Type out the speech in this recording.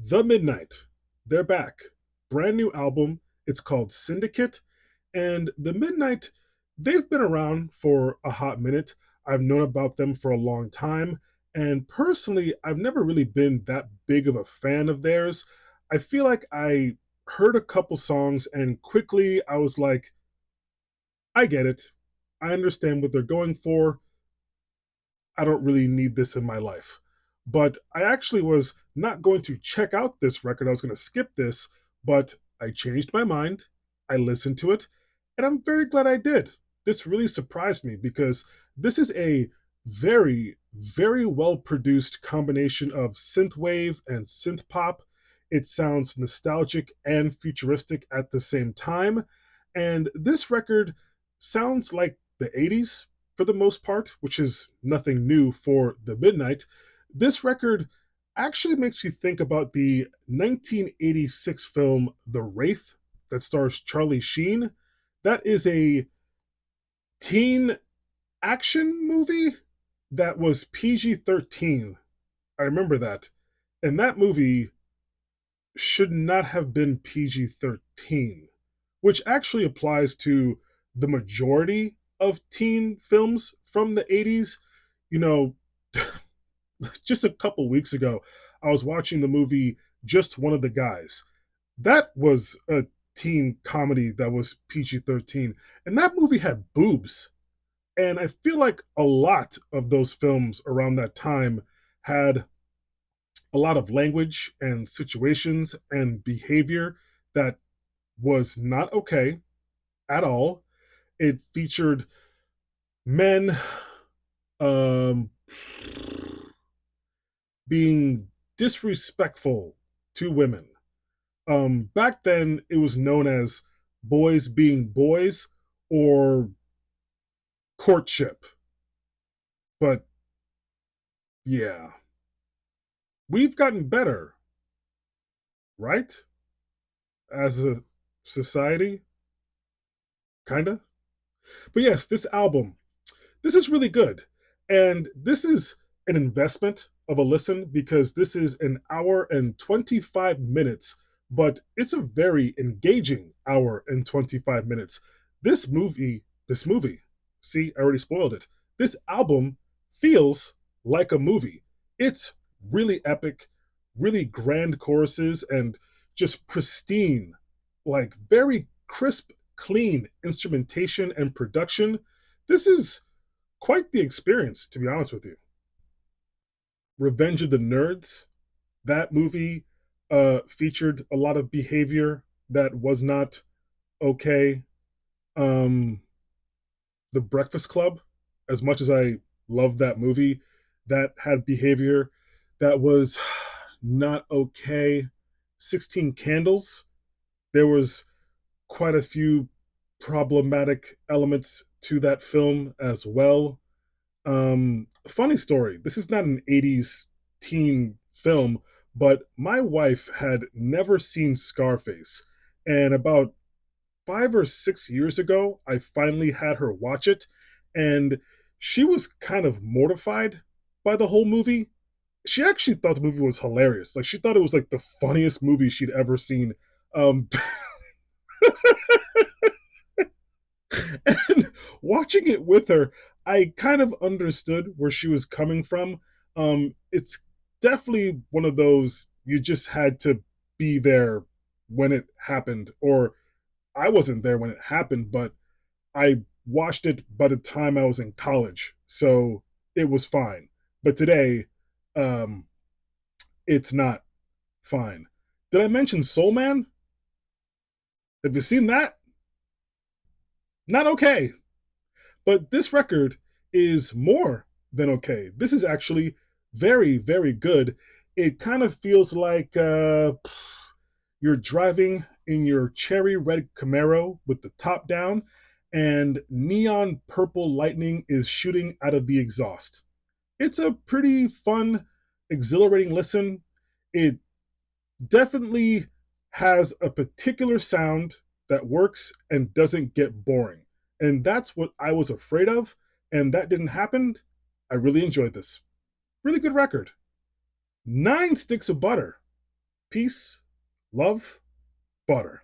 The Midnight. They're back. Brand new album. It's called Syndicate. And The Midnight, they've been around for a hot minute. I've known about them for a long time. And personally, I've never really been that big of a fan of theirs. I feel like I heard a couple songs and quickly I was like, I get it. I understand what they're going for. I don't really need this in my life. But I actually was not going to check out this record. I was going to skip this, but I changed my mind. I listened to it, and I'm very glad I did. This really surprised me because this is a very, very well produced combination of synthwave and synth pop. It sounds nostalgic and futuristic at the same time. And this record sounds like the 80s for the most part, which is nothing new for the Midnight. This record actually makes me think about the 1986 film The Wraith that stars Charlie Sheen. That is a teen action movie that was PG 13. I remember that. And that movie should not have been PG 13, which actually applies to the majority of teen films from the 80s. You know, just a couple weeks ago, I was watching the movie Just One of the Guys. That was a teen comedy that was PG 13, and that movie had boobs. And I feel like a lot of those films around that time had a lot of language and situations and behavior that was not okay at all. It featured men um, being disrespectful to women. Back then, it was known as boys being boys or courtship. But yeah, we've gotten better, right? As a society, kinda. But yes, this album, this is really good. And this is an investment of a listen because this is an hour and 25 minutes, but it's a very engaging hour and 25 minutes. This movie, see, I already spoiled it. This album feels like a movie. It's really epic, really grand choruses, and just pristine, like very crisp, clean instrumentation and production. This is quite the experience, to be honest with you. Revenge of the Nerds, that movie featured a lot of behavior that was not okay. Um, the Breakfast Club, as much as I love that movie, that had behavior that was not okay. 16 Candles, there was quite a few problematic elements to that film as well. Funny story. This is not an 80s teen film, but my wife had never seen Scarface. And about 5 or 6 years ago, I finally had her watch it. And she was kind of mortified by the whole movie. She actually thought the movie was hilarious. Like, she thought it was like the funniest movie she'd ever seen. Um, and watching it with her, I kind of understood where she was coming from. It's definitely one of those you just had to be there when it happened, or I wasn't there when it happened, but I watched it by the time I was in college, so it was fine. But today, um, it's not fine. Did I mention Soul Man? Have you seen that? Not okay. But this record is more than okay. This is actually very, very good. It kind of feels like you're driving in your cherry red Camaro with the top down, and neon purple lightning is shooting out of the exhaust. It's a pretty fun, exhilarating listen. It definitely has a particular sound that works and doesn't get boring. And that's what I was afraid of, and that didn't happen. I really enjoyed this. Really good record. 9 sticks of butter. Peace, love, butter.